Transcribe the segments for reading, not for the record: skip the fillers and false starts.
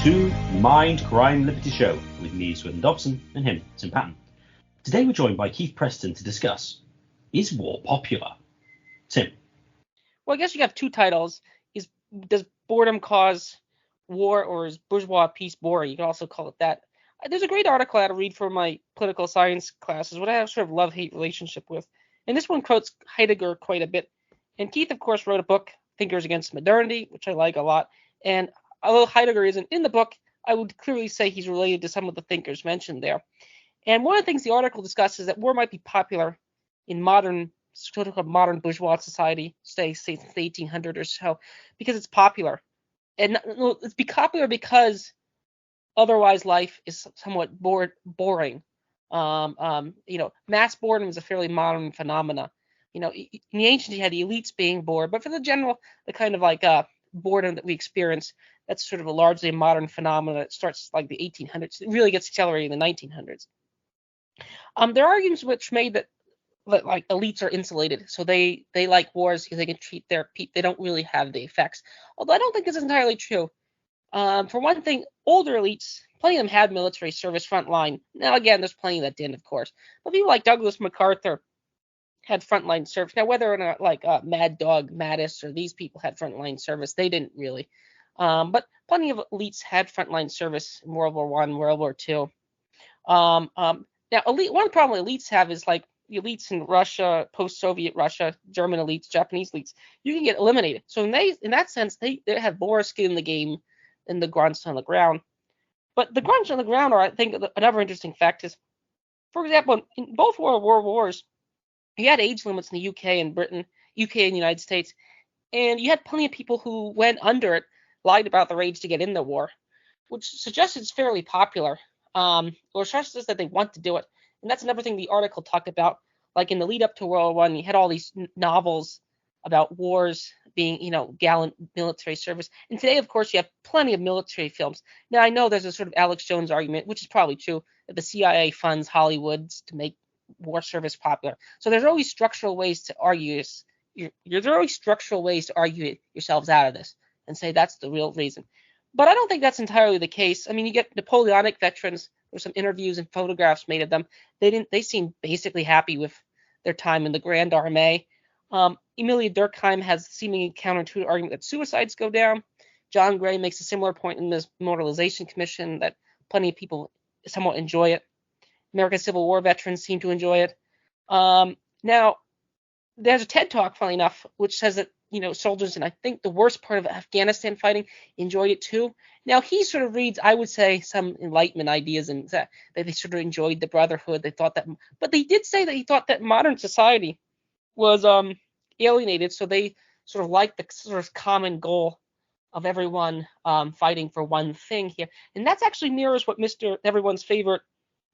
to Mindcrime Liberty Show with me, Swindon Dobson, and him, Tim Patton. Today we're joined by Keith Preston to discuss, is war popular? Tim. Well, I guess you have two titles. Does boredom cause war, or is bourgeois peace boring? You can also call it that. There's a great article I had to read for my political science classes, what I have sort of love-hate relationship with. And this one quotes Heidegger quite a bit. And Keith, of course, wrote a book, Thinkers Against Modernity, which I like a lot. And although Heidegger isn't in the book, I would clearly say he's related to some of the thinkers mentioned there. And one of the things the article discusses is that war might be popular in modern bourgeois society, say since the 1800s or so, because it's popular. And it's popular because otherwise life is somewhat boring. Mass boredom is a fairly modern phenomena. In the ancients you had the elites being bored, but for the general, the kind of like boredom that we experience, that's sort of a largely modern phenomenon that starts like the 1800s. It really gets accelerated in the 1900s. There are arguments which made that like elites are insulated, so they like wars because they can treat their people. They don't really have the effects. Although I don't think this is entirely true. For one thing, older elites, plenty of them had military service frontline. Now again, there's plenty that didn't, of course. But people like Douglas MacArthur had frontline service. Now whether or not like Mad Dog Mattis or these people had frontline service, they didn't really. But plenty of elites had frontline service in World War I, World War II. Now, one problem elites have is like the elites in Russia, post-Soviet Russia, German elites, Japanese elites, you can get eliminated. So in that sense, they have more skin in the game than the grunts on the ground. But the grunts on the ground are, I think, another interesting fact is, for example, in both World War wars, you had age limits in the UK and Britain, UK and the United States, and you had plenty of people who went under it, lied about their age to get in the war, which suggests it's fairly popular, or suggests that they want to do it. And that's another thing the article talked about. Like in the lead up to World War I, you had all these novels about wars being, gallant military service. And today, of course, you have plenty of military films. Now, I know there's a sort of Alex Jones argument, which is probably true, that the CIA funds Hollywood to make war service popular. So there's always structural ways to argue this. There's always structural ways to argue yourselves out of this and say that's the real reason. But I don't think that's entirely the case. I mean, you get Napoleonic veterans. There's some interviews and photographs made of them. They seem basically happy with their time in the Grand Armée. Emilia Durkheim has a seemingly counterintuitive argument that suicides go down. John Gray makes a similar point in this Moralization Commission that plenty of people somewhat enjoy it. American Civil War veterans seem to enjoy it. Now, there's a TED Talk, funny enough, which says that soldiers in, I think, the worst part of Afghanistan fighting enjoyed it too. Now, he sort of reads, I would say, some Enlightenment ideas, and that they sort of enjoyed the brotherhood. They thought that, but they did say that he thought that modern society was alienated, so they sort of liked the sort of common goal of everyone fighting for one thing here. And that's actually mirrors what everyone's favorite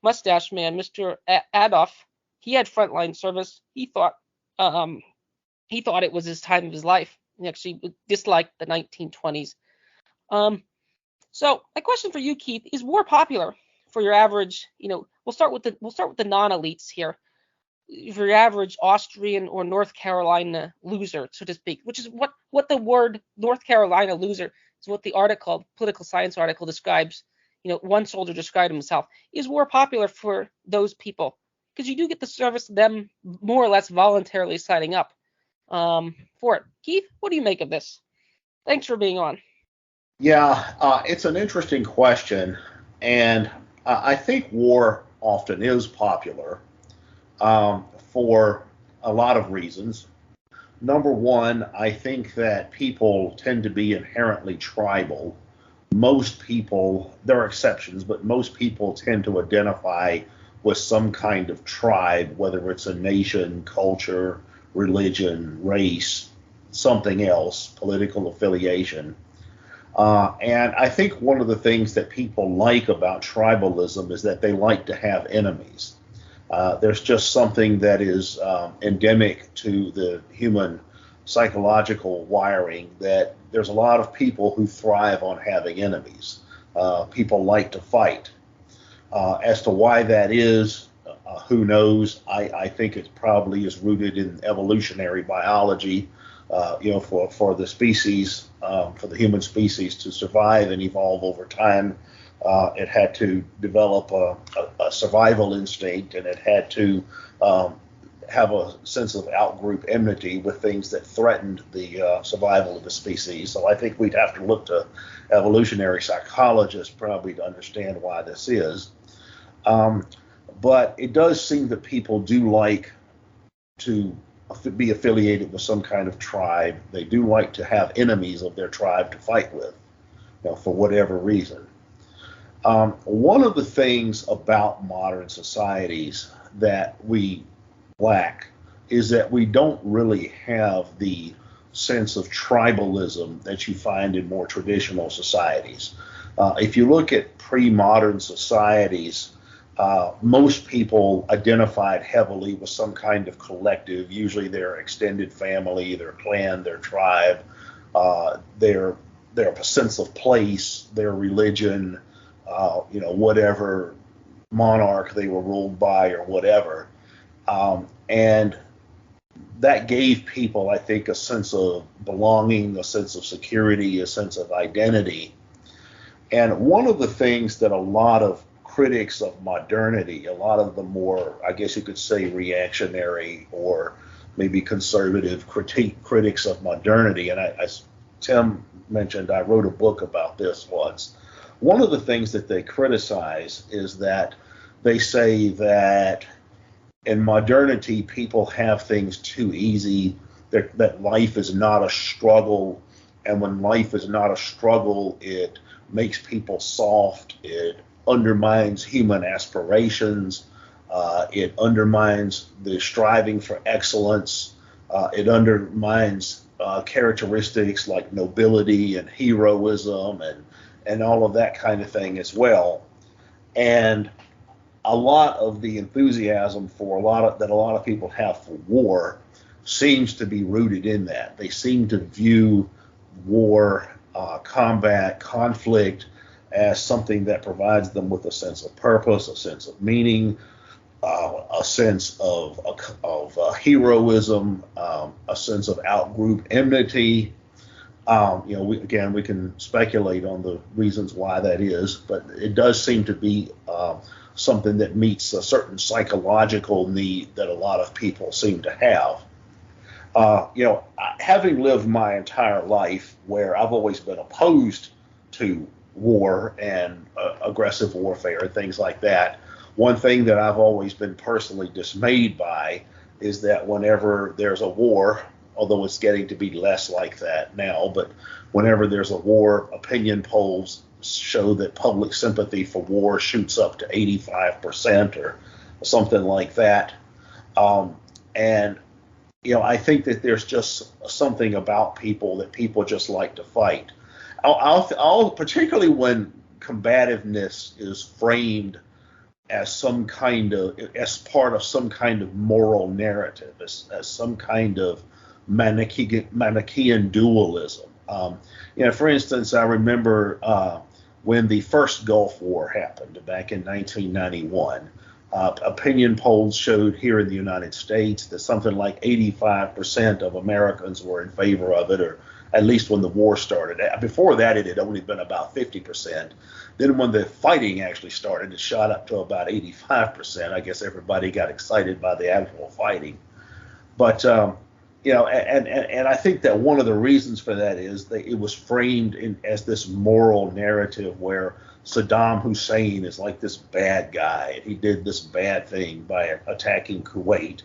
mustache man, Mr. Adolf, he had frontline service. He thought it was his time of his life. He actually disliked the 1920s. So my question for you, Keith, is war popular for your average? We'll start with the non-elites here. For your average Austrian or North Carolina loser, so to speak, which is what the word North Carolina loser is, what the political science article describes. One soldier described himself. Is war popular for those people? Because you do get the service of them more or less voluntarily signing up for it. Keith, what do you make of this? Thanks for being on. Yeah, it's an interesting question, and I think war often is popular for a lot of reasons. Number one, I think that people tend to be inherently tribal. Most people, there are exceptions, but most people tend to identify with some kind of tribe, whether it's a nation, culture, religion, race, something else, political affiliation. And I think one of the things that people like about tribalism is that they like to have enemies. There's just something that is endemic to the human psychological wiring that there's a lot of people who thrive on having enemies. People like to fight. As to why that is, who knows? I think it probably is rooted in evolutionary biology. For the species, for the human species to survive and evolve over time, it had to develop a survival instinct, and it had to have a sense of outgroup enmity with things that threatened the survival of the species. So I think we'd have to look to evolutionary psychologists probably to understand why this is. But it does seem that people do like to be affiliated with some kind of tribe. They do like to have enemies of their tribe to fight with, for whatever reason. One of the things about modern societies that we lack is that we don't really have the sense of tribalism that you find in more traditional societies. If you look at pre-modern societies, most people identified heavily with some kind of collective, usually their extended family, their clan, their tribe, their sense of place, their religion, whatever monarch they were ruled by or whatever. And that gave people, I think, a sense of belonging, a sense of security, a sense of identity. And one of the things that a lot of critics of modernity, a lot of the more, I guess you could say, reactionary or maybe conservative critics of modernity, and as Tim mentioned, I wrote a book about this once. One of the things that they criticize is that they say that in modernity, people have things too easy, that life is not a struggle, and when life is not a struggle, it makes people soft, it undermines human aspirations, it undermines the striving for excellence, it undermines characteristics like nobility and heroism and all of that kind of thing as well. And a lot of the enthusiasm that a lot of people have for war seems to be rooted in that. They seem to view war, combat, conflict as something that provides them with a sense of purpose, a sense of meaning, a sense of heroism, a sense of outgroup enmity. We can speculate on the reasons why that is, but it does seem to be something that meets a certain psychological need that a lot of people seem to have. Having lived my entire life where I've always been opposed to war and aggressive warfare and things like that, one thing that I've always been personally dismayed by is that whenever there's a war, although it's getting to be less like that now, but whenever there's a war, opinion polls show that public sympathy for war shoots up to 85% or something like that. I think that there's just something about people that people just like to fight. I'll particularly when combativeness is framed as part of some kind of moral narrative, as some kind of Manichaean dualism. For instance, I remember when the first Gulf War happened back in 1991. Opinion polls showed here in the United States that something like 85% of Americans were in favor of it, or at least when the war started. Before that, it had only been about 50%. Then when the fighting actually started, it shot up to about 85%. I guess everybody got excited by the actual fighting. But, and I think that one of the reasons for that is that it was framed as this moral narrative where Saddam Hussein is like this bad guy, and he did this bad thing by attacking Kuwait.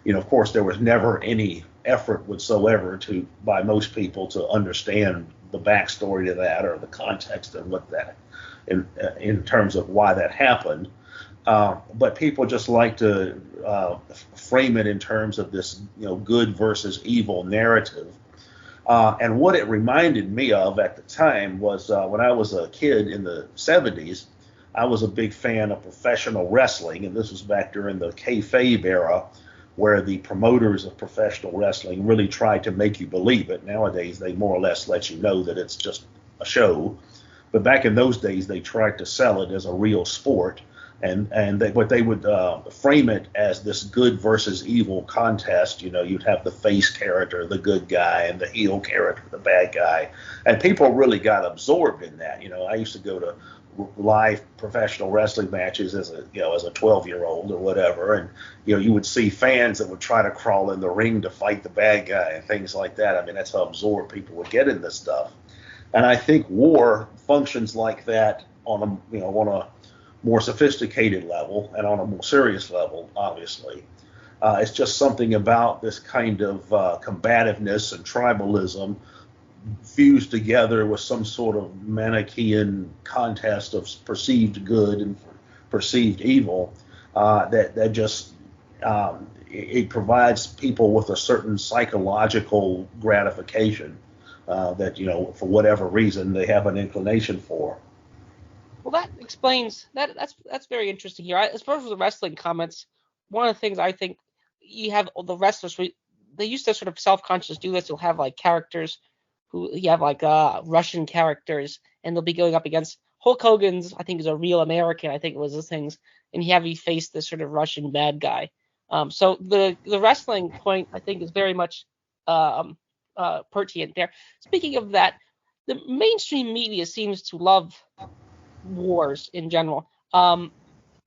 Of course, there was never any effort whatsoever by most people to understand the backstory to that or the context of what that, in terms of why that happened. But people just like to frame it in terms of this, good versus evil narrative. And what it reminded me of at the time was when I was a kid in the 70s, I was a big fan of professional wrestling, and this was back during the kayfabe era, where the promoters of professional wrestling really tried to make you believe it. Nowadays, they more or less let you know that it's just a show. But back in those days, they tried to sell it as a real sport. but they would frame it as this good versus evil contest. You'd have the face character, the good guy, and the heel character, the bad guy, and people really got absorbed in that. I used to go to live professional wrestling matches as a 12-year-old or whatever, and you would see fans that would try to crawl in the ring to fight the bad guy and things like that. I mean, that's how absorbed people would get in this stuff. And I think war functions like that on a more sophisticated level and on a more serious level, obviously. It's just something about this kind of combativeness and tribalism fused together with some sort of Manichaean contest of perceived good and perceived evil that just it provides people with a certain psychological gratification that for whatever reason they have an inclination for. Well, that explains that. That's very interesting here. As far as the wrestling comments, one of the things I think you have the wrestlers, they used to sort of self-conscious do this. You'll have like characters you have like Russian characters, and they'll be going up against Hulk Hogan's. I think is a real American. I think it was the things, and he faced this sort of Russian bad guy. So the wrestling point I think is very much pertinent there. Speaking of that, the mainstream media seems to love wars in general. And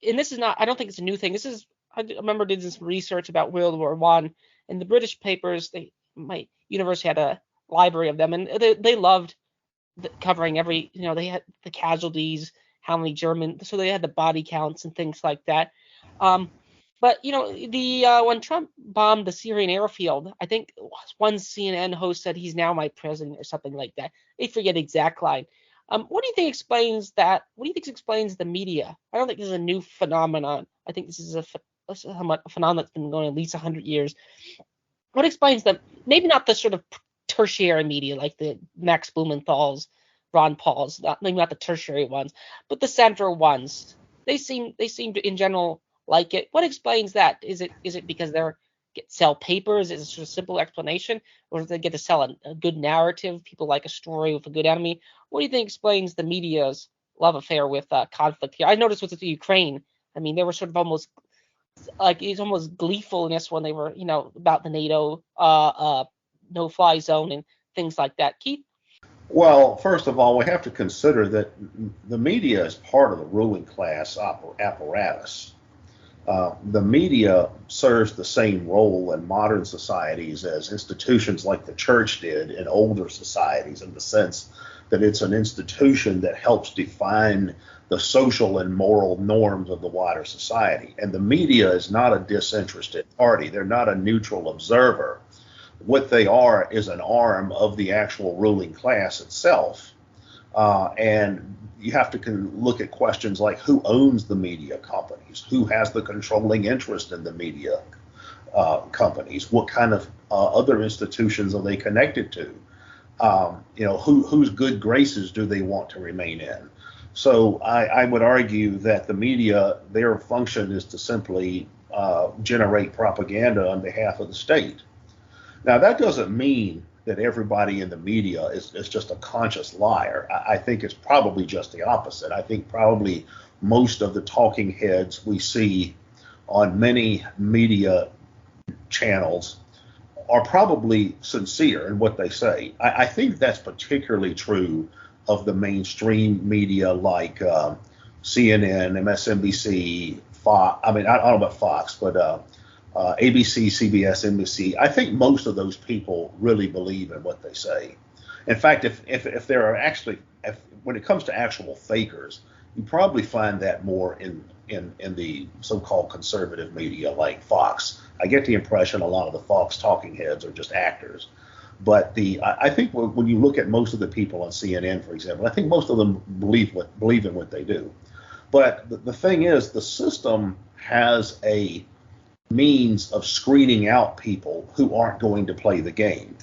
this is not, I don't think it's a new thing. I remember did some research about World War I, and the British papers, my university had a library of them, and they loved covering every, they had the casualties, how many German, so they had the body counts and things like that. But when Trump bombed the Syrian airfield, I think one CNN host said he's now my president or something like that. I forget the exact line. What do you think explains that? What do you think explains the media? I don't think this is a new phenomenon. I think this is a phenomenon that's been going at least 100 years. What explains them? Maybe not the sort of tertiary media like the Max Blumenthal's, Ron Paul's, maybe not the tertiary ones, but the central ones. They seem to, in general, like it. What explains that? Is it because they're sell papers? Is it sort of simple explanation, or do they get to sell a good narrative? People like a story with a good enemy. What do you think explains the media's love affair with conflict here? I noticed with the Ukraine. I mean, they were sort of almost like it's almost gleefulness when they were, about the NATO no-fly zone and things like that. Keith? Well, first of all, we have to consider that the media is part of the ruling class apparatus. The media serves the same role in modern societies as institutions like the church did in older societies, in the sense that it's an institution that helps define the social and moral norms of the wider society. And the media is not a disinterested party. They're not a neutral observer. What they are is an arm of the actual ruling class itself. And you have to look at questions like who owns the media companies, who has the controlling interest in the media companies, what kind of other institutions are they connected to, whose good graces do they want to remain in. So I would argue that the media, their function is to simply generate propaganda on behalf of the state. Now, that doesn't mean that everybody in the media is just a conscious liar. I think it's probably just the opposite. I think probably most of the talking heads we see on many media channels are probably sincere in what they say. I think that's particularly true of the mainstream media like CNN, MSNBC, Fox. I mean, I don't know about Fox, but ABC, CBS, NBC. I think most of those people really believe in what they say. In fact, if there are actually, when it comes to actual fakers, you probably find that more in the so-called conservative media like Fox. I get the impression a lot of the Fox talking heads are just actors. But I think when you look at most of the people on CNN, for example, I think most of them believe in what they do. But the thing is, the system has a means of screening out people who aren't going to play the game.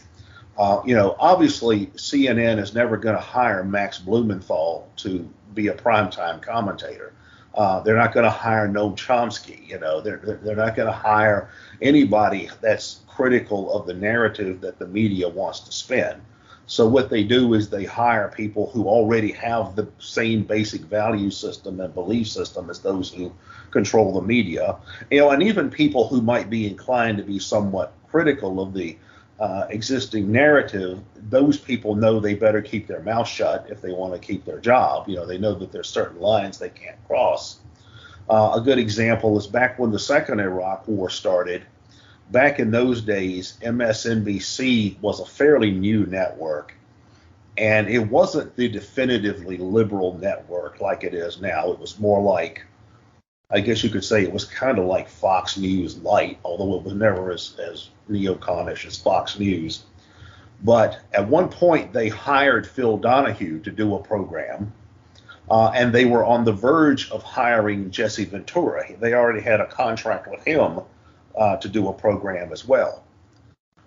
Obviously, CNN is never going to hire Max Blumenthal to be a primetime commentator. They're not going to hire Noam Chomsky. They're not going to hire anybody that's critical of the narrative that the media wants to spin. So what they do is they hire people who already have the same basic value system and belief system as those who control the media, and even people who might be inclined to be somewhat critical of the existing narrative. Those people know they better keep their mouth shut if they want to keep their job. They know that there's certain lines they can't cross. A good example is back when the second Iraq War started. Back in those days, MSNBC was a fairly new network, and it wasn't the definitively liberal network like it is now. It was more like, I guess you could say it was kind of like Fox News light, although it was never as neoconish as Fox News. But at one point, they hired Phil Donahue to do a program, and they were on the verge of hiring Jesse Ventura. They already had a contract with him to do a program as well.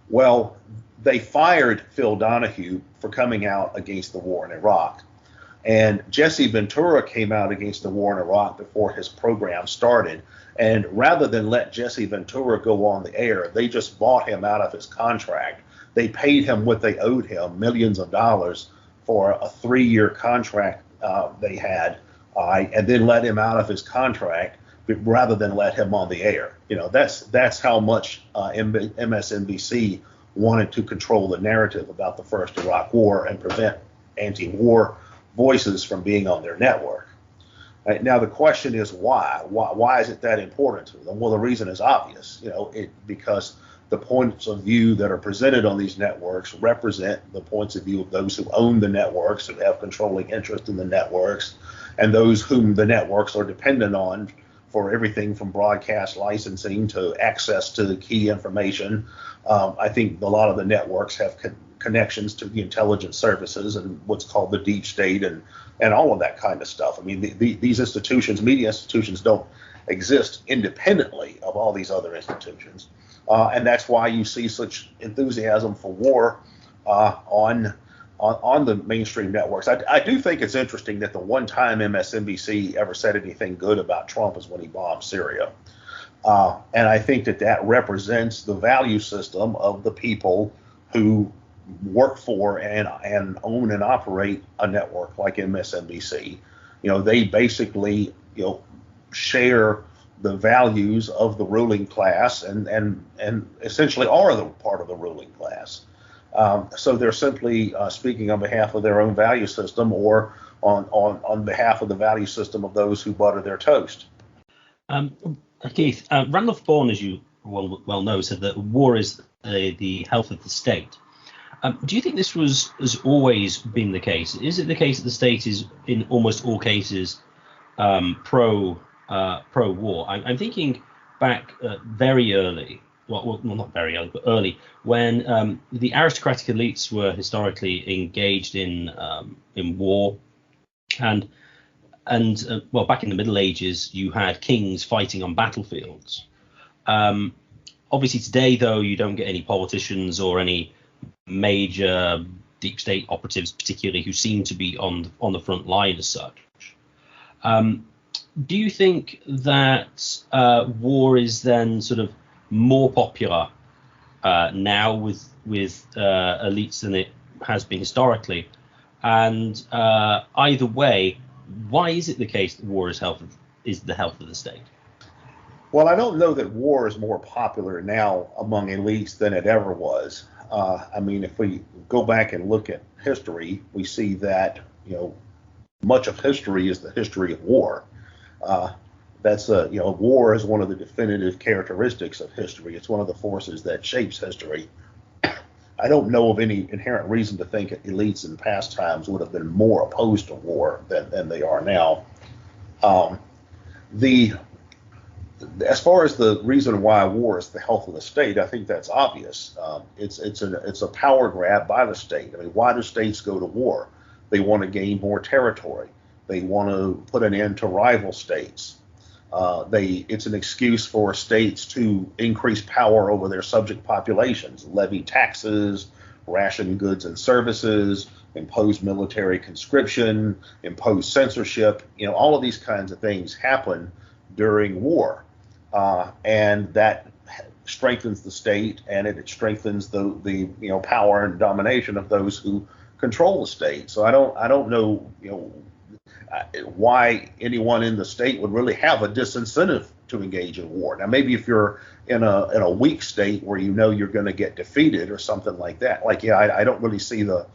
Well, they fired Phil Donahue for coming out against the war in Iraq. And Jesse Ventura came out against the war in Iraq before his program started. And rather than let Jesse Ventura go on the air, they just bought him out of his contract. They paid him what they owed him, millions of dollars, for a 3-year contract they had, and then let him out of his contract rather than let him on the air. That's how much MSNBC wanted to control the narrative about the first Iraq War and prevent anti-war voices from being on their network. Right, now the question is why? Why is it that important to them? Well, the reason is obvious. Because the points of view that are presented on these networks represent the points of view of those who own the networks, who have controlling interest in the networks, and those whom the networks are dependent on for everything from broadcast licensing to access to key information. I think a lot of the networks have connections to the intelligence services and what's called the deep state and all of that kind of stuff. I mean, these institutions, media institutions, don't exist independently of all these other institutions. And that's why you see such enthusiasm for war on the mainstream networks. I do think it's interesting that the one time MSNBC ever said anything good about Trump is when he bombed Syria. And I think that represents the value system of the people who work for and own and operate a network like MSNBC. They basically, share the values of the ruling class and essentially are the part of the ruling class. So they're simply speaking on behalf of their own value system or on behalf of the value system of those who butter their toast. Keith, Randolph Bourne, as you well know, said that war is the health of the state. Do you think this has always been the case? Is it the case that the state is in almost all cases pro-war? I'm thinking back very early, well, not very early, but early, when the aristocratic elites were historically engaged in war, and back in the Middle Ages, you had kings fighting on battlefields. Obviously, today, though, you don't get any politicians or any major deep state operatives, particularly, who seem to be on the front line as such. Do you think that war is then sort of more popular now with elites than it has been historically? And either way, why is it the case that war is the health of the state? Well, I don't know that war is more popular now among elites than it ever was. I mean, if we go back and look at history, we see that, much of history is the history of war. War is one of the definitive characteristics of history. It's one of the forces that shapes history. I don't know of any inherent reason to think elites in past times would have been more opposed to war than they are now. As far as the reason why war is the health of the state, I think that's obvious. It's a power grab by the state. I mean, why do states go to war? They want to gain more territory. They want to put an end to rival states. It's an excuse for states to increase power over their subject populations, levy taxes, ration goods and services, impose military conscription, impose censorship. All of these kinds of things happen during war. And that strengthens the state, and it strengthens the power and domination of those who control the state. So I don't know why anyone in the state would really have a disincentive to engage in war. Now maybe if you're in a weak state where you're going to get defeated or something like that. Like I don't really see the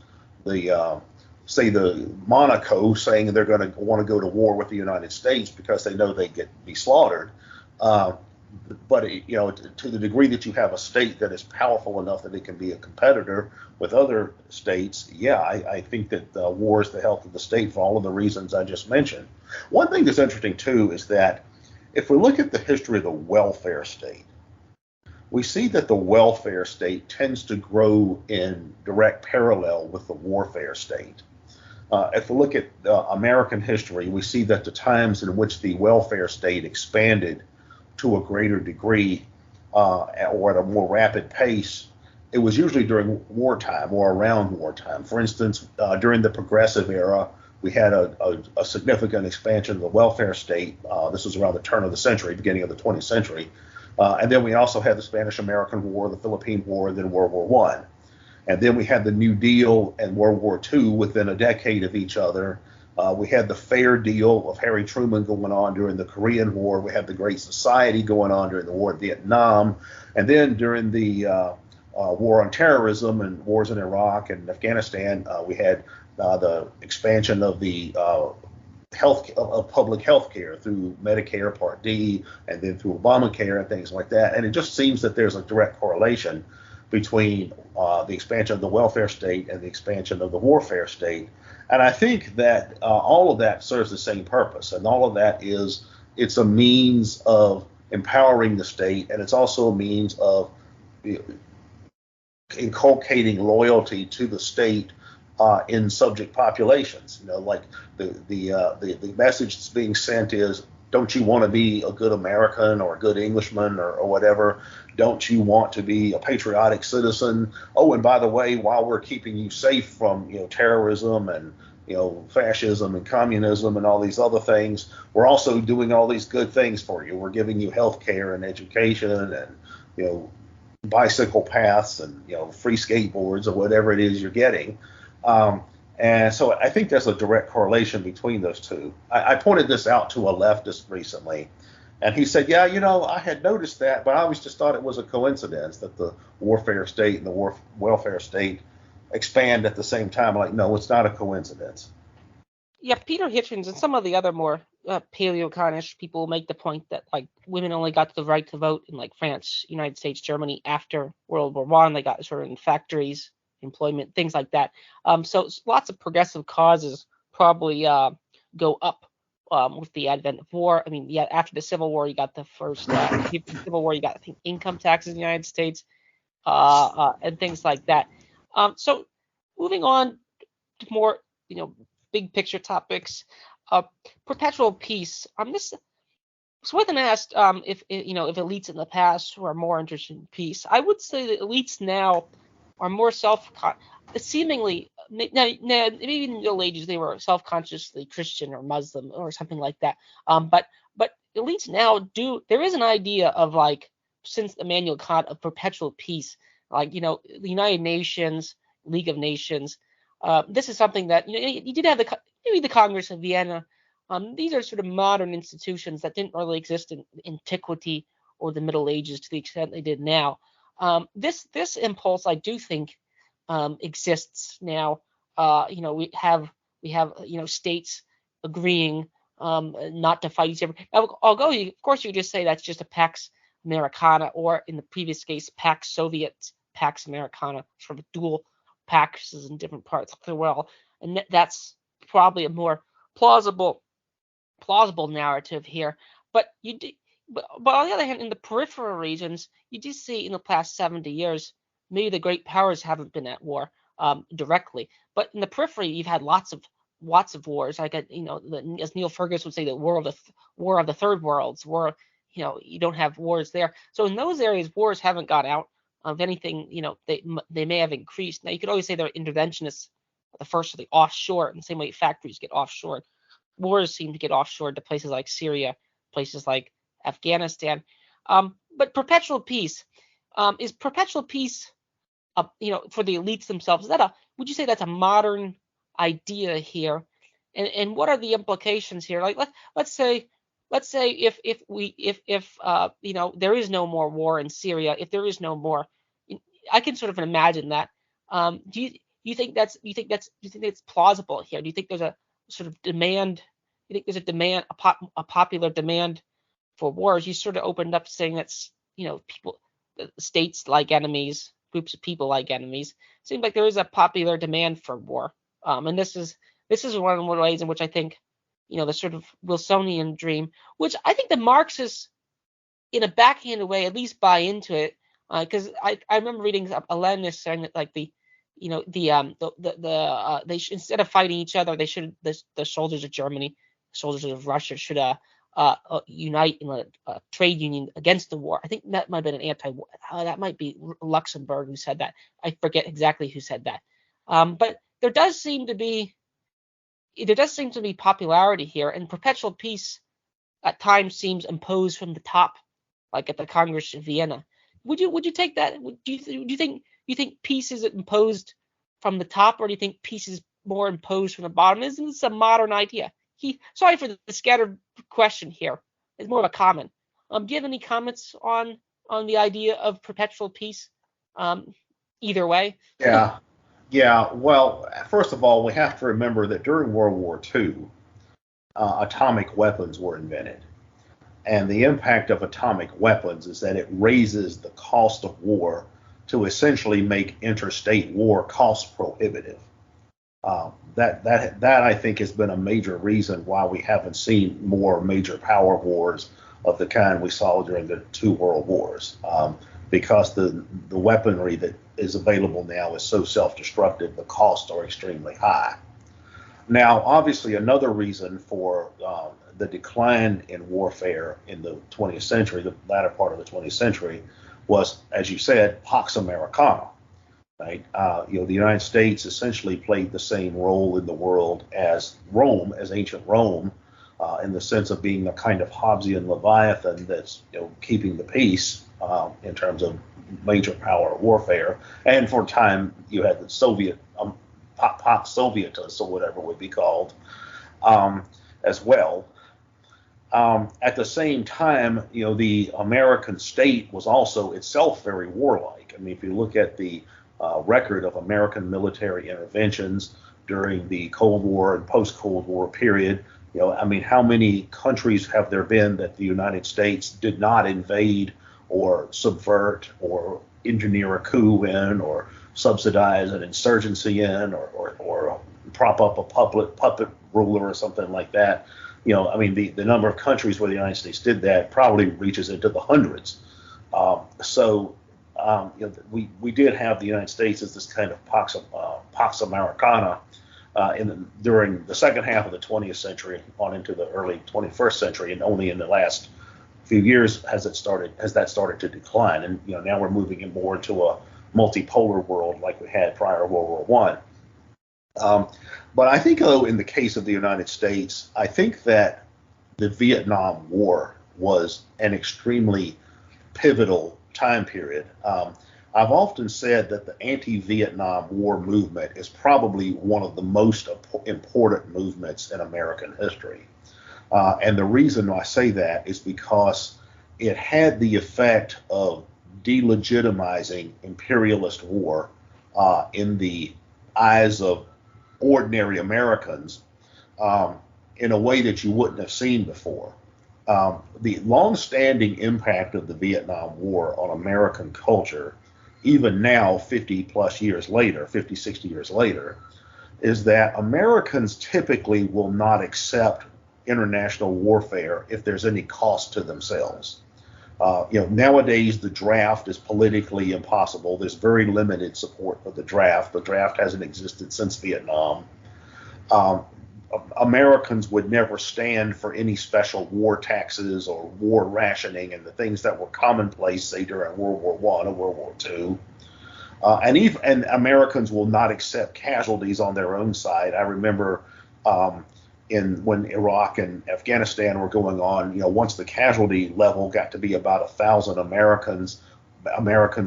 Monaco saying they're going to want to go to war with the United States because they know they be slaughtered. But to the degree that you have a state that is powerful enough that it can be a competitor with other states, I think that war is the health of the state for all of the reasons I just mentioned. One thing that's interesting too is that if we look at the history of the welfare state, we see that the welfare state tends to grow in direct parallel with the warfare state. If we look at American history, we see that the times in which the welfare state expanded to a greater degree or at a more rapid pace, it was usually during wartime or around wartime. For instance, during the Progressive era, we had a significant expansion of the welfare state. This was around the turn of the century, beginning of the 20th century. And then we also had the Spanish-American War, the Philippine War, and then World War I. And then we had the New Deal and World War II within a decade of each other. We had the Fair Deal of Harry Truman going on during the Korean War. We had the Great Society going on during the War in Vietnam. And then during the War on Terrorism and wars in Iraq and Afghanistan, we had the expansion of the public health care through Medicare Part D and then through Obamacare and things like that. And it just seems that there's a direct correlation between the expansion of the welfare state and the expansion of the warfare state. And I think that all of that serves the same purpose. And all of that it's a means of empowering the state, and it's also a means of inculcating loyalty to the state in subject populations. Like the message that's being sent is, don't you want to be a good American or a good Englishman or whatever? Don't you want to be a patriotic citizen? Oh, and by the way, while we're keeping you safe from terrorism and fascism and communism and all these other things, we're also doing all these good things for you. We're giving you health care and education and bicycle paths and free skateboards or whatever it is you're getting. And so I think there's a direct correlation between those two. I pointed this out to a leftist recently, and he said, I had noticed that, but I always just thought it was a coincidence that the warfare state and the welfare state expand at the same time. Like, no, it's not a coincidence. Yeah, Peter Hitchens and some of the other more paleoconish people make the point that like women only got the right to vote in like France, United States, Germany after World War I. They got sort of in factories, employment, things like that. So lots of progressive causes probably go up with the advent of war. I mean, after the Civil War, you got the first Civil War. You got, I think, income taxes in the United States and things like that. So moving on to more, big picture topics. Perpetual peace. So when asked if elites in the past were more interested in peace, I would say that elites now are more seemingly, now maybe in the Middle Ages they were self-consciously Christian or Muslim or something like that. But elites now there is an idea of like, since Immanuel Kant, of perpetual peace, like the United Nations, League of Nations. This is something that you did have the Congress of Vienna. These are sort of modern institutions that didn't really exist in antiquity or the Middle Ages to the extent they did now. This impulse, I do think, exists now. We have states agreeing not to fight each other. Although of course you just say that's just a Pax Americana, or in the previous case Pax Soviet, Pax Americana, sort of dual Paxes in different parts of the world, and that's probably a more plausible narrative here. But on the other hand, in the peripheral regions, you do see in the past 70 years, maybe the great powers haven't been at war directly, but in the periphery, you've had lots of wars. Like as Neil Fergus would say, the war of the third worlds, where you don't have wars there. So in those areas, wars haven't got out. If anything, they may have increased. Now you could always say they're interventionists, the first of the offshore, in the same way factories get offshore. Wars seem to get offshore to places like Syria, places like Afghanistan. But perpetual peace, is perpetual peace, for the elites themselves? Would you say that's a modern idea here? And what are the implications here? Like let's say if there is no more war in Syria, if there is no more, I can sort of imagine that. Do you think that's plausible here? Do you think there's a sort of demand? You think there's a demand, a popular demand for wars? You sort of opened up saying that's, people, states like enemies, groups of people like enemies. Seems like there is a popular demand for war. And this is one of the ways in which I think, the sort of Wilsonian dream, which I think the Marxists, in a backhanded way, at least buy into it, because I remember reading a Leninist saying that, like, instead of fighting each other, the soldiers of Germany, soldiers of Russia should unite in a trade union against the war. I think that might have been an anti-war. That might be Luxembourg who said that. I forget exactly who said that. But there does seem to be popularity here, and perpetual peace at times seems imposed from the top, like at the Congress of Vienna. Would you take that? Do you think peace is imposed from the top, or do you think peace is more imposed from the bottom? Isn't this a modern idea? Sorry for the scattered question here. It's more of a comment. Do you have any comments on the idea of perpetual peace? Either way. Yeah. Yeah. Well, first of all, we have to remember that during World War II, atomic weapons were invented. And the impact of atomic weapons is that it raises the cost of war to essentially make interstate war cost prohibitive. That I think has been a major reason why we haven't seen more major power wars of the kind we saw during the two world wars, because the weaponry that is available now is so self-destructive, the costs are extremely high. Now, obviously, another reason for the decline in warfare in the 20th century, the latter part of the 20th century, was, as you said, Pax Americana. Right? The United States essentially played the same role in the world as Rome, as ancient Rome, in the sense of being a kind of Hobbesian Leviathan that's keeping the peace in terms of major power warfare. And for a time, you had the Soviet, Pax Sovietus, or whatever it would be called, as well. At the same time, the American state was also itself very warlike. I mean, if you look at the record of American military interventions during the Cold War and post-Cold War period, how many countries have there been that the United States did not invade or subvert or engineer a coup in, or subsidize an insurgency in, or prop up a puppet ruler or something like that? The number of countries where the United States did that probably reaches into the hundreds. We did have the United States as this kind of Pax Americana during the second half of the 20th century on into the early 21st century, and only in the last few years has that started to decline. And now we're moving in more into a multipolar world like we had prior to World War I. But I think, though, in the case of the United States, I think that the Vietnam War was an extremely pivotal time period. I've often said that the anti-Vietnam War movement is probably one of the most important movements in American history. And the reason I say that is because it had the effect of delegitimizing imperialist war in the eyes of ordinary Americans in a way that you wouldn't have seen before. The long-standing impact of the Vietnam War on American culture, even now 50, 60 years later, is that Americans typically will not accept international warfare if there's any cost to themselves. Nowadays the draft is politically impossible. There's very limited support for the draft. The draft hasn't existed since Vietnam. Americans would never stand for any special war taxes or war rationing and the things that were commonplace, say, during World War I or World War II. And Americans will not accept casualties on their own side. I remember when Iraq and Afghanistan were going on, once the casualty level got to be about 1,000 Americans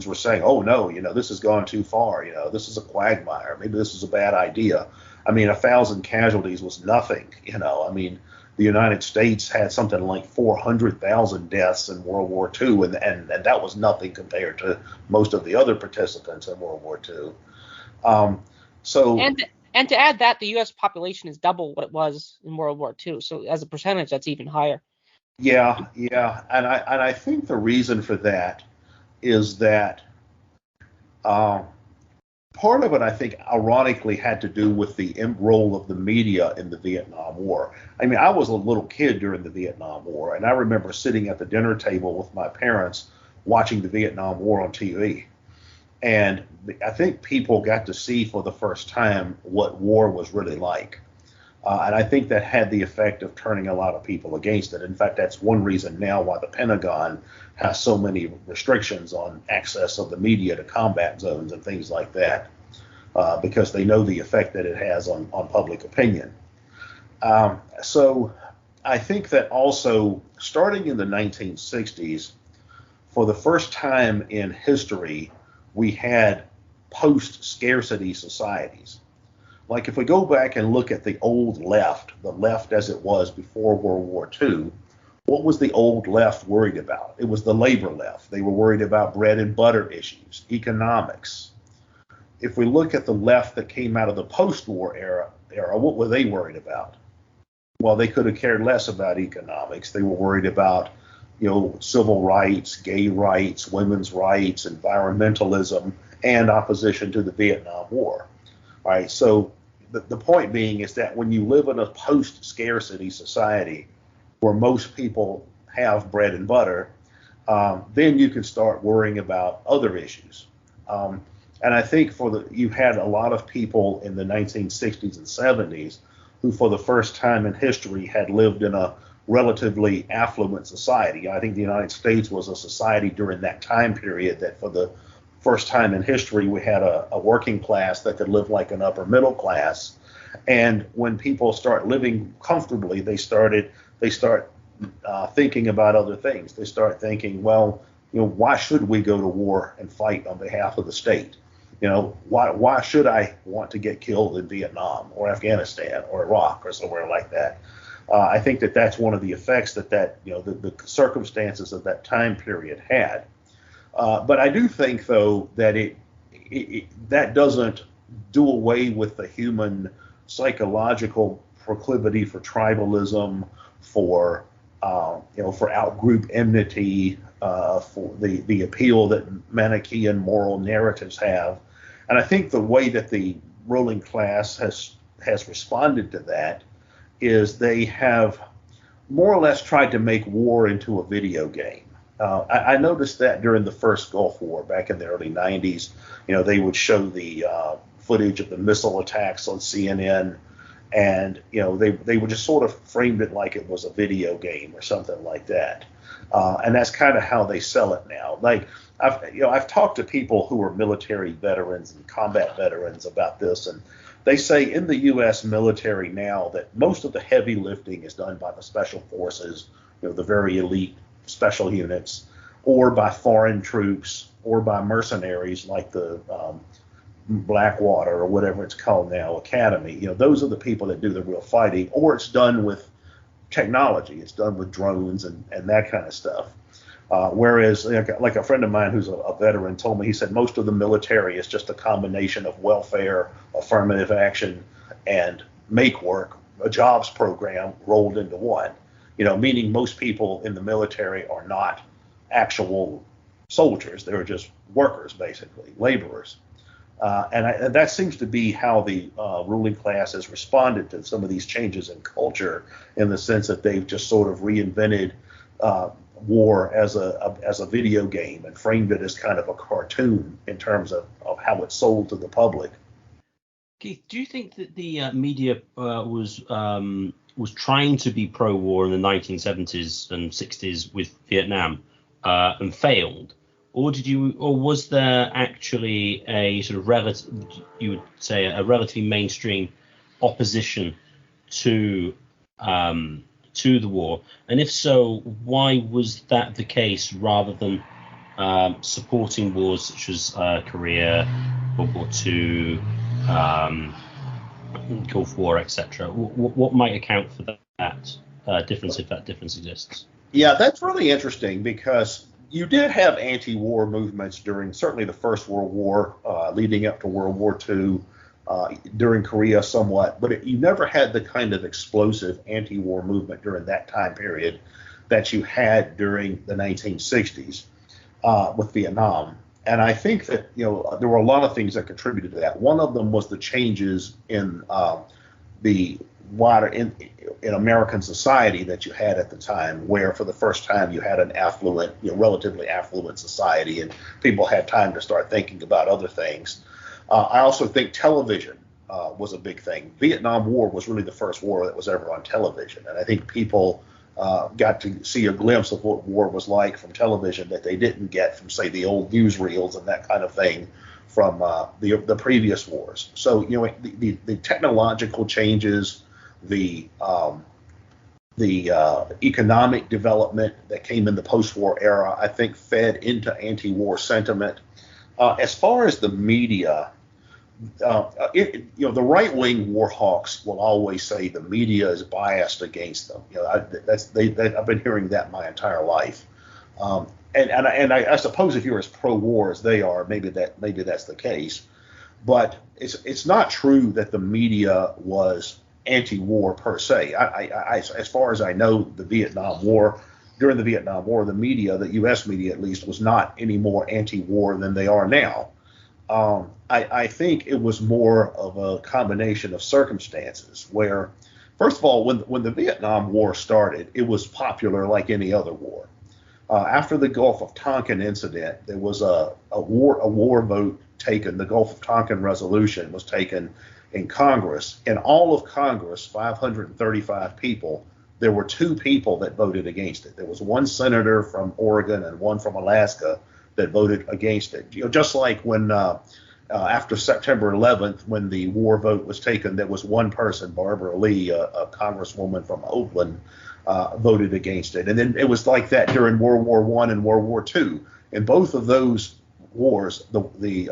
were saying, oh no, this has gone too far, this is a quagmire, maybe this is a bad idea. I mean, 1,000 casualties was nothing, I mean, the United States had something like 400,000 deaths in World War II, and that was nothing compared to most of the other participants in World War II. And to add that, the U.S. population is double what it was in World War II. So as a percentage, that's even higher. Yeah, and I think the reason for that is that part of it, I think, ironically had to do with the role of the media in the Vietnam War. I mean, I was a little kid during the Vietnam War, and I remember sitting at the dinner table with my parents watching the Vietnam War on TV. And I think people got to see for the first time what war was really like. And I think that had the effect of turning a lot of people against it. In fact, that's one reason now why the Pentagon has so many restrictions on access of the media to combat zones and things like that, because they know the effect that it has on public opinion. So I think that also, starting in the 1960s, for the first time in history, we had post-scarcity societies. Like if we go back and look at the old left, the left as it was before World War II, what was the old left worried about? It was the labor left. They were worried about bread and butter issues, economics. If we look at the left that came out of the post-war era, what were they worried about? Well, they could have cared less about economics. They were worried about civil rights, gay rights, women's rights, environmentalism, and opposition to the Vietnam War. All right, so the point being is that when you live in a post-scarcity society where most people have bread and butter, then you can start worrying about other issues. And I think you had a lot of people in the 1960s and 70s who, for the first time in history, had lived in a relatively affluent society. I think the United States was a society during that time period that for the first time in history we had a working class that could live like an upper middle class. And when people start living comfortably, they start thinking about other things. They start thinking, well, why should we go to war and fight on behalf of the state? Why should I want to get killed in Vietnam or Afghanistan or Iraq or somewhere like that? I think that's one of the effects that the circumstances of that time period had. But I do think, though, that that doesn't do away with the human psychological proclivity for tribalism, for outgroup enmity, for the appeal that Manichaean moral narratives have. And I think the way that the ruling class has responded to that is they have more or less tried to make war into a video game. I noticed that during the first Gulf War back in the early 90s, they would show the footage of the missile attacks on CNN, and they would just sort of framed it like it was a video game or something like that. And that's kind of how they sell it now. Like I've talked to people who are military veterans and combat veterans about this, and they say in the U.S. military now that most of the heavy lifting is done by the special forces, the very elite special units, or by foreign troops, or by mercenaries like the Blackwater or whatever it's called now, Academy. Those are the people that do the real fighting, or it's done with technology. It's done with drones and that kind of stuff. Whereas, like a friend of mine who's a veteran told me, he said most of the military is just a combination of welfare, affirmative action, and make work, a jobs program rolled into one. Meaning most people in the military are not actual soldiers. They're just workers, basically, laborers. And that seems to be how the ruling class has responded to some of these changes in culture, in the sense that they've just sort of reinvented war as a video game and framed it as kind of a cartoon in terms of how it's sold to the public. Keith, do you think that the media was trying to be pro-war in the 1970s and 60s with Vietnam and failed? Or was there actually a sort of relatively mainstream opposition to to the war? And if so, why was that the case rather than supporting wars such as Korea, World War II, Gulf War, etc.? What might account for that difference, if that difference exists? Yeah, that's really interesting because you did have anti-war movements during certainly the First World War, leading up to World War II, during Korea somewhat, but you never had the kind of explosive anti-war movement during that time period that you had during the 1960s with Vietnam. And I think that there were a lot of things that contributed to that. One of them was the changes in the wider in American society that you had at the time, where for the first time you had an affluent, relatively affluent society, and people had time to start thinking about other things. I also think television was a big thing. Vietnam War was really the first war that was ever on television, and I think people got to see a glimpse of what war was like from television that they didn't get from, say, the old newsreels and that kind of thing from the previous wars. So the technological changes, the economic development that came in the post-war era, I think fed into anti-war sentiment. As far as the media, the right-wing war hawks will always say the media is biased against them. I've been hearing that my entire life. And I suppose if you're as pro-war as they are, maybe that's the case. But it's not true that the media was anti-war per se. As far as I know, during the Vietnam War, the media, the U.S. media at least, was not any more anti-war than they are now. I think it was more of a combination of circumstances where, first of all, when the Vietnam War started, it was popular like any other war. After the Gulf of Tonkin incident, there was a war vote taken. The Gulf of Tonkin resolution was taken in Congress. In all of Congress, 535 people, there were 2 people that voted against it. There was one senator from Oregon and one from Alaska that voted against it. Just like when after September 11th, when the war vote was taken, there was one person, Barbara Lee, a congresswoman from Oakland, voted against it. And then it was like that during World War I and World War II. In both of those wars, the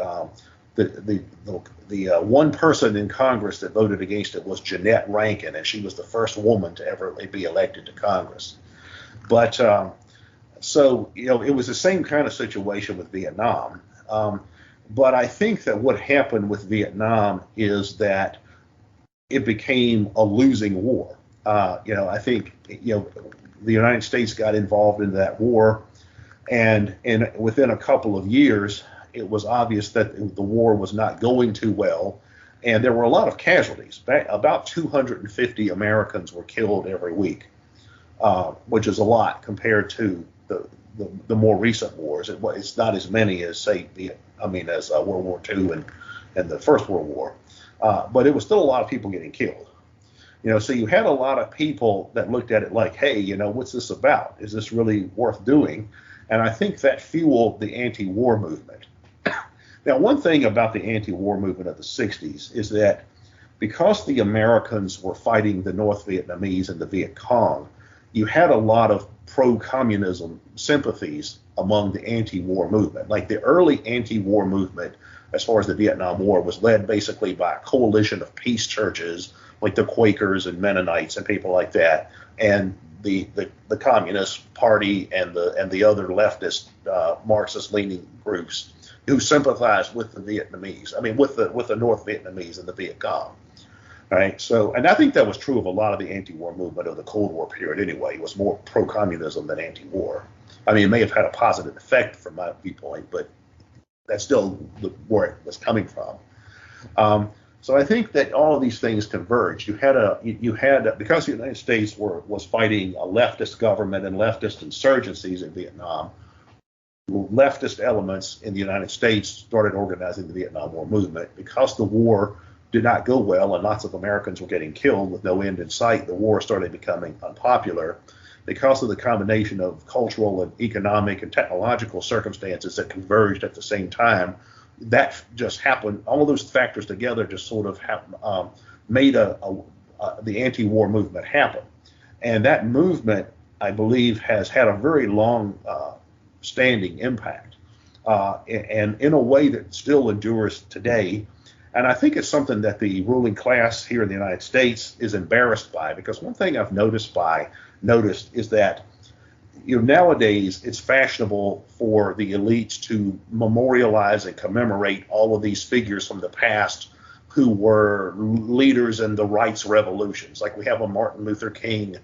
one person in Congress that voted against it was Jeanette Rankin, and she was the first woman to ever be elected to Congress. But so it was the same kind of situation with Vietnam. But I think that what happened with Vietnam is that it became a losing war. I think the United States got involved in that war, and within a couple of years, it was obvious that the war was not going too well, and there were a lot of casualties. About 250 Americans were killed every week, which is a lot compared to the more recent wars. It's not as many as as World War II and the First World War, but it was still a lot of people getting killed. So you had a lot of people that looked at it like, hey, what's this about? Is this really worth doing? And I think that fueled the anti-war movement. Now, one thing about the anti-war movement of the 60s is that because the Americans were fighting the North Vietnamese and the Viet Cong, you had a lot of pro-communism sympathies among the anti-war movement. Like the early anti-war movement, as far as the Vietnam War, was led basically by a coalition of peace churches, like the Quakers and Mennonites and people like that, and the Communist Party and the other leftist Marxist-leaning groups who sympathized with the Vietnamese. With the North Vietnamese and the Viet Cong. Right. So, and I think that was true of a lot of the anti-war movement of the Cold War period anyway. It was more pro-communism than anti-war. It may have had a positive effect from my viewpoint, but that's still where it was coming from. So I think that all of these things converged. You had because the United States was fighting a leftist government and leftist insurgencies in Vietnam. Leftist elements in the United States started organizing the Vietnam War movement. Because the war did not go well and lots of Americans were getting killed with no end in sight, the war started becoming unpopular. Because of the combination of cultural and economic and technological circumstances that converged at the same time, that just happened. All of those factors together just sort of made the anti-war movement happen. And that movement, I believe, has had a very long standing impact, and in a way that still endures today. And I think it's something that the ruling class here in the United States is embarrassed by, because one thing I've noticed is that nowadays it's fashionable for the elites to memorialize and commemorate all of these figures from the past who were leaders in the rights revolutions. Like we have a Martin Luther King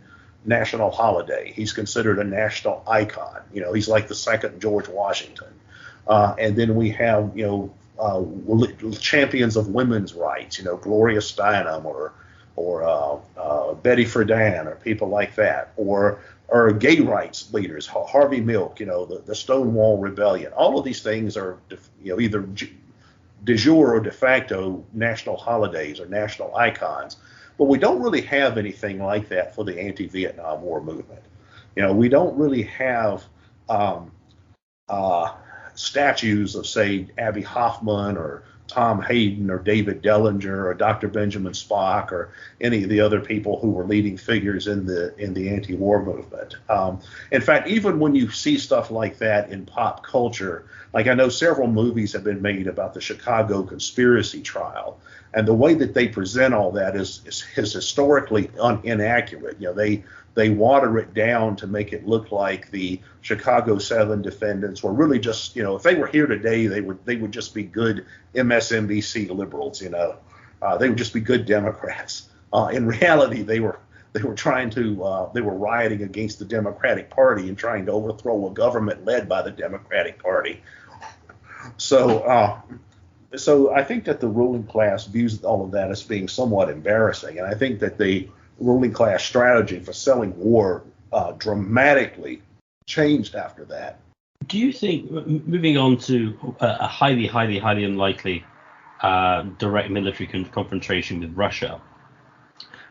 national holiday. He's considered a national icon. He's like the second George Washington. And then we have, champions of women's rights, Gloria Steinem or Betty Friedan or people like that, or gay rights leaders, Harvey Milk, the Stonewall Rebellion. All of these things are, either de jure or de facto national holidays or national icons. But we don't really have anything like that for the anti-Vietnam War movement. We don't really have statues of, say, Abby Hoffman or Tom Hayden or David Dellinger or Dr. Benjamin Spock or any of the other people who were leading figures in the anti-war movement. In fact, even when you see stuff like that in pop culture, like I know several movies have been made about the Chicago conspiracy trial, and the way that they present all that is historically inaccurate. They water it down to make it look like the Chicago 7 defendants were really just, if they were here today, they would just be good MSNBC liberals. They would just be good Democrats. In reality, they were rioting against the Democratic Party and trying to overthrow a government led by the Democratic Party. So I think that the ruling class views all of that as being somewhat embarrassing, and I think that the ruling class strategy for selling war dramatically changed after that. Do you think, moving on to a highly, highly, highly unlikely direct military confrontation with Russia,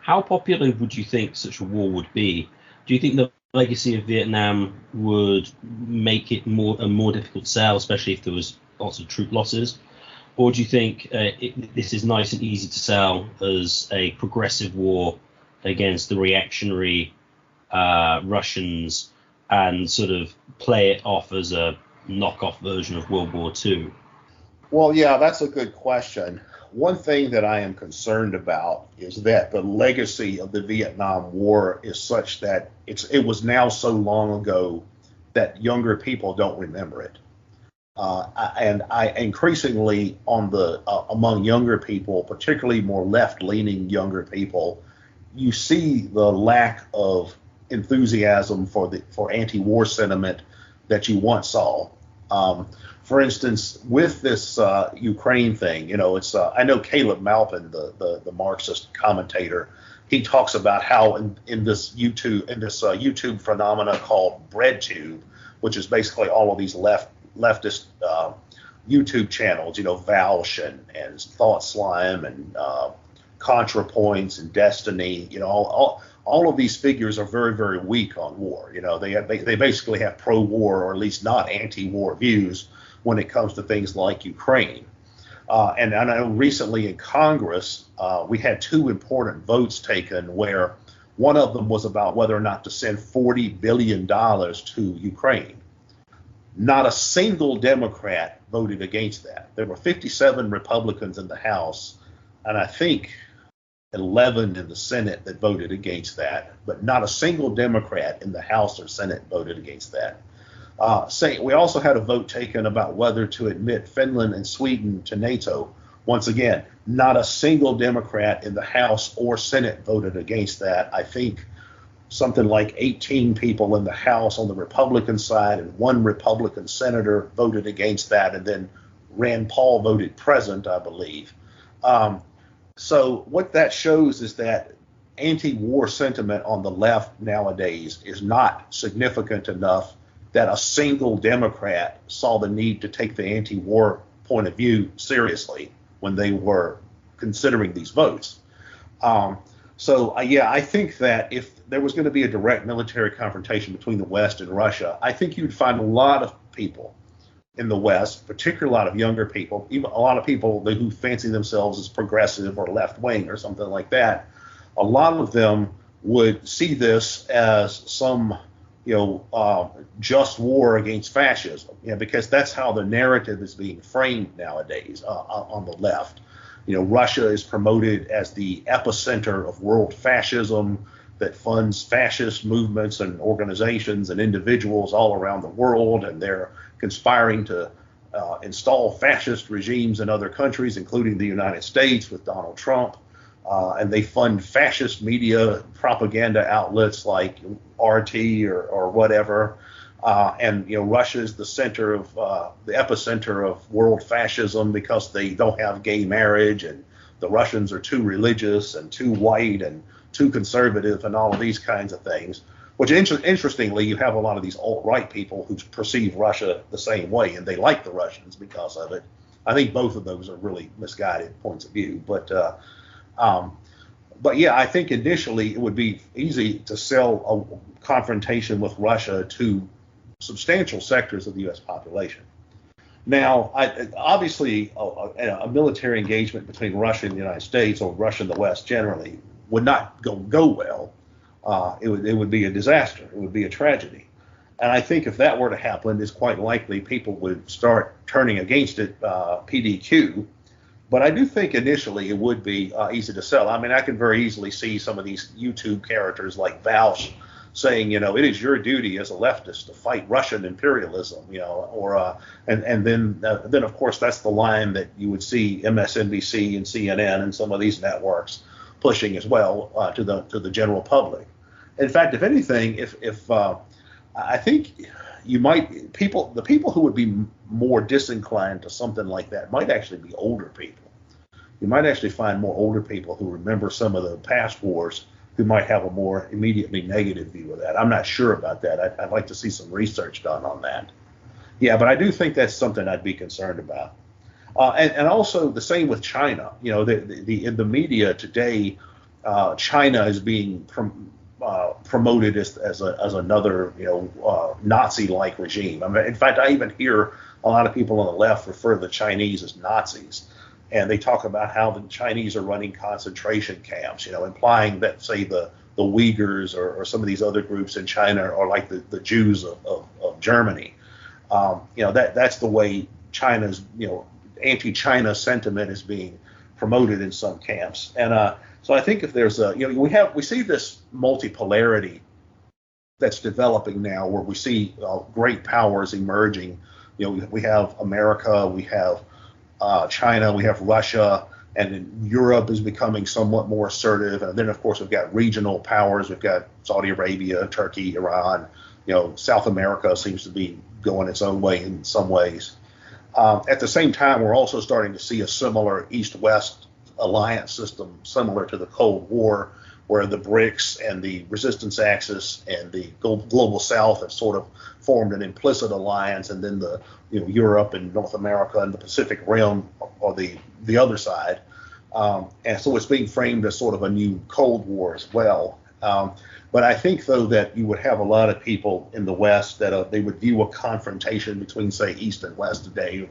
how popular would you think such a war would be? Do you think the legacy of Vietnam would make it a more difficult sell, especially if there was lots of troop losses? Or do you think this is nice and easy to sell as a progressive war against the reactionary Russians and sort of play it off as a knockoff version of World War II? Well, yeah, that's a good question. One thing that I am concerned about is that the legacy of the Vietnam War is such that it was now so long ago that younger people don't remember it. And I increasingly among younger people, particularly more left-leaning younger people, you see the lack of enthusiasm for anti-war sentiment that you once saw. For instance, with this Ukraine thing, I know Caleb Maupin, the Marxist commentator, he talks about how in this YouTube phenomena called BreadTube, which is basically all of these leftist YouTube channels, Vaush and Thought Slime and ContraPoints and Destiny, all of these figures are very, very weak on war. They basically have pro-war or at least not anti-war views when it comes to things like Ukraine. And I know recently in Congress, we had two important votes taken where one of them was about whether or not to send $40 billion to Ukraine. Not a single Democrat voted against that. There were 57 Republicans in the House, and I think 11 in the Senate that voted against that, but not a single Democrat in the House or Senate voted against that. We also had a vote taken about whether to admit Finland and Sweden to NATO. Once again, not a single Democrat in the House or Senate voted against that. I think something like 18 people in the House on the Republican side and one Republican senator voted against that, and then Rand Paul voted present, I believe. So what that shows is that anti-war sentiment on the left nowadays is not significant enough that a single Democrat saw the need to take the anti-war point of view seriously when they were considering these votes. I think that if there was going to be a direct military confrontation between the West and Russia, I think you'd find a lot of people in the West, particularly a lot of younger people, even a lot of people who fancy themselves as progressive or left-wing or something like that. A lot of them would see this as some, just war against fascism, because that's how the narrative is being framed nowadays on the left. Russia is promoted as the epicenter of world fascism that funds fascist movements and organizations and individuals all around the world, and they're conspiring to install fascist regimes in other countries, including the United States with Donald Trump. And they fund fascist media propaganda outlets like RT or whatever. And Russia is the center of the epicenter of world fascism because they don't have gay marriage, and the Russians are too religious and too white and too conservative and all of these kinds of things. Which interestingly, you have a lot of these alt-right people who perceive Russia the same way, and they like the Russians because of it. I think both of those are really misguided points of view, but yeah, I think initially it would be easy to sell a confrontation with Russia to substantial sectors of the U.S. population. Now, obviously, a military engagement between Russia and the United States, or Russia and the West generally, would not go well. It would be a disaster. It would be a tragedy. And I think if that were to happen, it's quite likely people would start turning against it, PDQ. But I do think initially it would be easy to sell. I mean, I can very easily see some of these YouTube characters like Vaush saying, it is your duty as a leftist to fight Russian imperialism, and then of course that's the line that you would see MSNBC and CNN and some of these networks pushing as well to the general public. In fact, if anything, if I think the people who would be more disinclined to something like that might actually be older people. You might actually find more older people who remember some of the past wars who might have a more immediately negative view of that. I'm not sure about that. I'd like to see some research done on that. Yeah, but I do think that's something I'd be concerned about. And also the same with China. In the media today, China is being promoted as another Nazi-like regime. I mean, in fact, I even hear a lot of people on the left refer to the Chinese as Nazis, and they talk about how the Chinese are running concentration camps, implying that, say, the Uyghurs or some of these other groups in China are like the Jews of Germany. That's the way China's anti-China sentiment is being promoted in some camps. And so I think if there's we see this multipolarity that's developing now, where we see great powers emerging. We have America, we have China, we have Russia, and then Europe is becoming somewhat more assertive. And then, of course, we've got regional powers. We've got Saudi Arabia, Turkey, Iran. South America seems to be going its own way in some ways. At the same time, we're also starting to see a similar East-West alliance system, similar to the Cold War, where the BRICS and the resistance axis and the global South have sort of formed an implicit alliance, and then the Europe and North America and the Pacific Rim are the other side. And so it's being framed as sort of a new Cold War as well. But I think, though, that you would have a lot of people in the West that they would view a confrontation between, say, East and West today,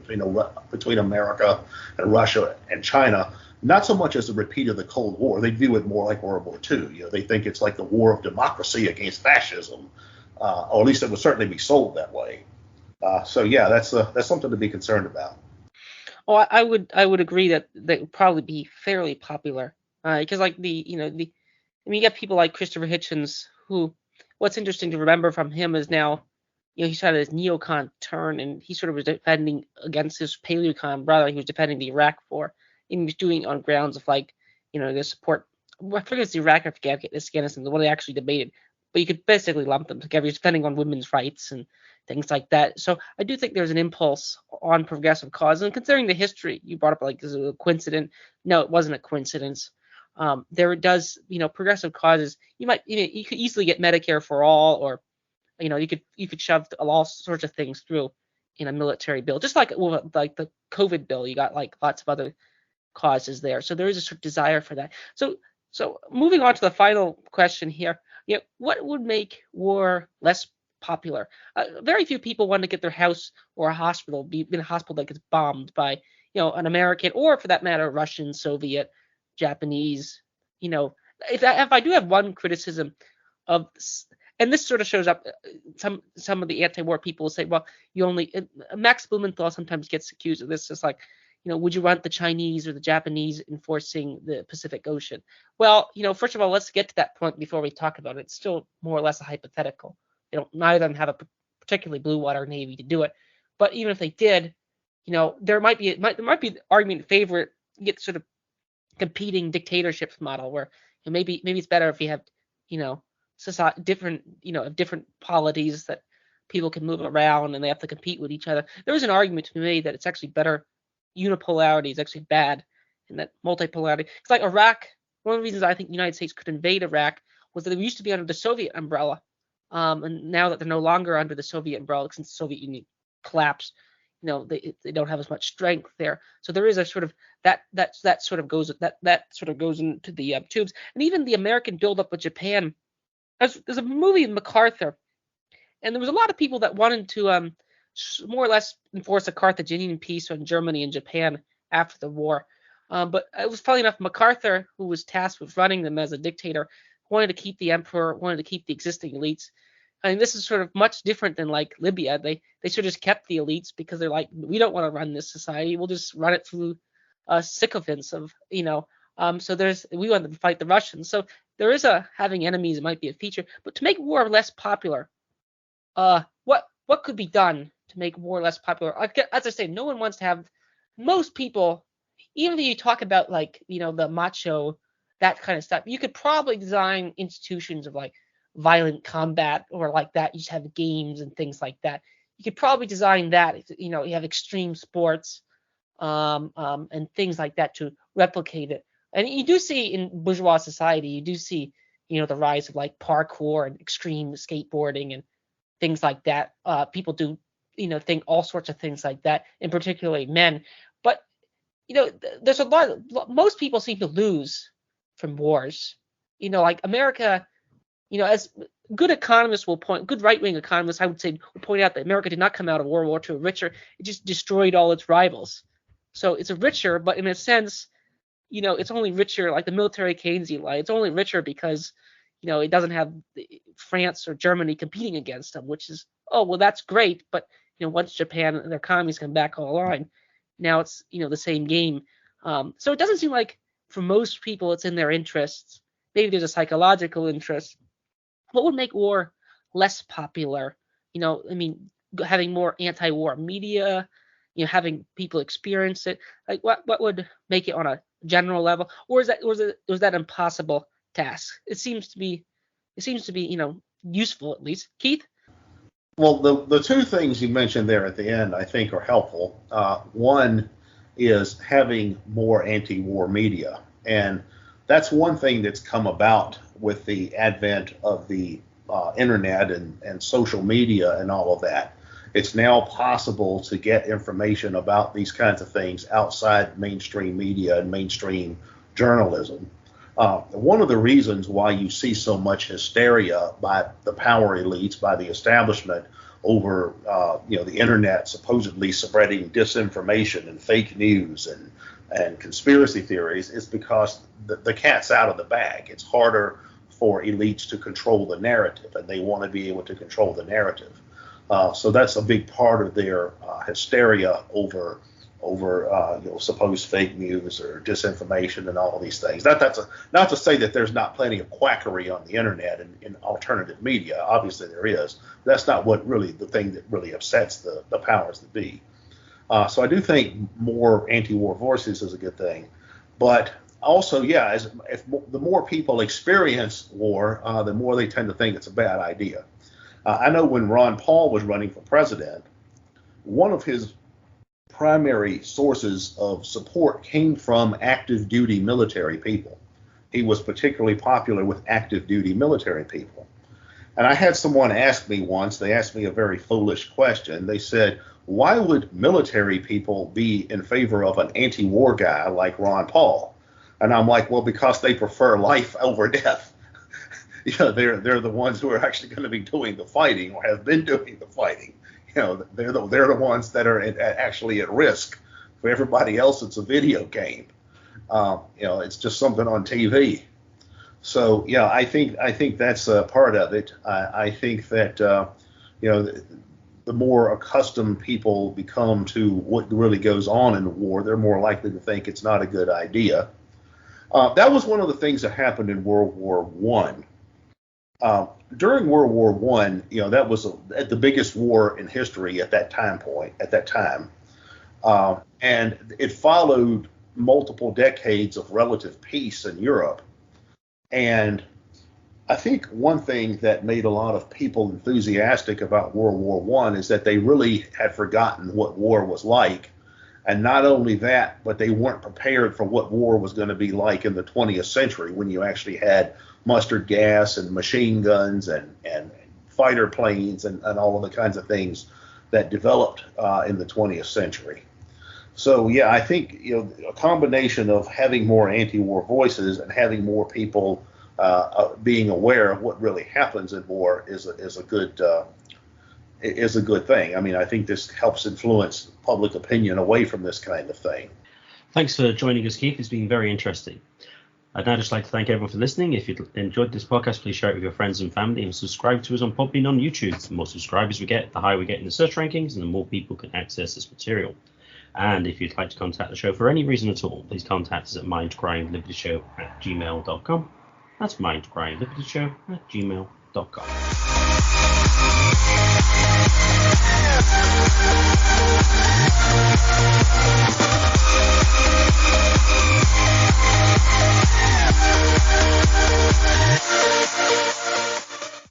between America and Russia and China, not so much as a repeat of the Cold War. They view it more like World War II. They think it's like the war of democracy against fascism, or at least it would certainly be sold that way. So yeah, that's something to be concerned about. Oh, I would agree that would probably be fairly popular, because like you get people like Christopher Hitchens, who, what's interesting to remember from him is now, he's had his neocon turn, and he sort of was defending against his paleocon brother. He was defending the Iraq war, and he was doing it on grounds of the support. I forget it's Iraq or Afghanistan, the one they actually debated, but you could basically lump them together. He's defending on women's rights and things like that. So I do think there's an impulse on progressive causes, and considering the history you brought up, is it a coincidence? No, it wasn't a coincidence. There does, progressive causes. You could easily get Medicare for all, or, you could shove all sorts of things through in a military bill, just like the COVID bill. You got lots of other causes there. So there is a sort of desire for that. So moving on to the final question here, what would make war less popular? Very few people want to get their house or a hospital be in a hospital that gets bombed by an American, or for that matter, Russian, Soviet, Japanese, if I do have one criticism of, and this sort of shows up, some of the anti-war people will say, well, Max Blumenthal sometimes gets accused of this. It's like, would you want the Chinese or the Japanese enforcing the Pacific Ocean? Well, first of all, let's get to that point before we talk about it. It's still more or less a hypothetical. Neither of them have a particularly blue water navy to do it. But even if they did, there might be the argument in favor, get sort of competing dictatorships model where maybe it's better if you have society, different polities that people can move around and they have to compete with each other. There is an argument to be made that it's actually better. Unipolarity is actually bad, and that multipolarity. It's like Iraq. One of the reasons I think the United States could invade Iraq was that they used to be under the Soviet umbrella, and now that they're no longer under the Soviet umbrella since the Soviet Union collapsed, they don't have as much strength there. So there is a sort of that sort of goes into the tubes, and even the American buildup with Japan. There's a movie in MacArthur, and there was a lot of people that wanted to more or less enforce a Carthaginian peace on Germany and Japan after the war. But it was funny enough, MacArthur, who was tasked with running them as a dictator, wanted to keep the emperor, wanted to keep the existing elites. I mean, this is sort of much different than like Libya. They sort of just kept the elites because they're like, we don't want to run this society. We'll just run it through sycophants of, so we want to fight the Russians. So there is having enemies might be a feature, but to make war less popular, what could be done to make war less popular? As I say, no one wants to have, most people, even if you talk about like, the macho, that kind of stuff, you could probably design institutions of like violent combat or like that. You just have games and things like that. You could probably design that, you have extreme sports, and things like that to replicate it. And you do see in bourgeois society, you do see, the rise of like parkour and extreme skateboarding and things like that. People do, think all sorts of things like that, and particularly men. But, there's most people seem to lose from wars. Like America, as good economists good right-wing economists, I would say, will point out that America did not come out of World War II richer. It just destroyed all its rivals. So it's richer, but in a sense, it's only richer, like the military Keynesian lie. It's only richer because, it doesn't have France or Germany competing against them, which is, oh, well, that's great. But, once Japan and their economies come back online, now it's, the same game. So it doesn't seem like for most people it's in their interests. Maybe there's a psychological interest. What would make war less popular? Having more anti-war media, having people experience it. Like what would make it on a general level, or was that impossible task? It seems to be, useful at least. Keith? Well, the two things you mentioned there at the end, I think, are helpful. One is having more anti-war media, and that's one thing that's come about with the advent of the internet and social media and all of that. It's now possible to get information about these kinds of things outside mainstream media and mainstream journalism. One of the reasons why you see so much hysteria by the power elites, by the establishment over the internet supposedly spreading disinformation and fake news and conspiracy theories is because the cat's out of the bag. It's harder for elites to control the narrative, and they want to be able to control the narrative. So that's a big part of their hysteria over supposed fake news or disinformation and all of these things. That's not to say that there's not plenty of quackery on the internet and in alternative media. Obviously there is. That's not the thing that really upsets the powers that be. So I do think more anti-war voices is a good thing. But also, if the more people experience war, the more they tend to think it's a bad idea. I know when Ron Paul was running for president, one of his primary sources of support came from active duty military people. He was particularly popular with active duty military people. And I had someone ask me once, they asked me a very foolish question. They said, why would military people be in favor of an anti-war guy like Ron Paul? And I'm like, well, because they prefer life over death. They're the ones who are actually going to be doing the fighting or have been doing the fighting. They're the ones that are actually at risk. For everybody else, it's a video game. It's just something on TV. So yeah, I think that's a part of it. I think that you know, the more accustomed people become to what really goes on in the war, they're more likely to think it's not a good idea. That was one of the things that happened in World War One. During World War One, you know, that was the biggest war in history at that time point. At that time, and it followed multiple decades of relative peace in Europe. And I think one thing that made a lot of people enthusiastic about World War One is that they really had forgotten what war was like. And not only that, but they weren't prepared for what war was going to be like in the 20th century, when you actually had mustard gas and machine guns and fighter planes and all of the kinds of things that developed in the 20th century. So yeah, I think, you know, a combination of having more anti-war voices and having more people being aware of what really happens in war is a good thing. I mean, I think this helps influence public opinion away from this kind of thing. Thanks for joining us, Keith. It's been very interesting. I'd now just like to thank everyone for listening. If you enjoyed this podcast, please share it with your friends and family, and subscribe to us on Podbean on YouTube. The more subscribers we get, the higher we get in the search rankings, and the more people can access this material. And if you'd like to contact the show for any reason at all, please contact us at mindcrimelibetyshow@gmail.com. That's mindcrimelibetyshow@gmail.com.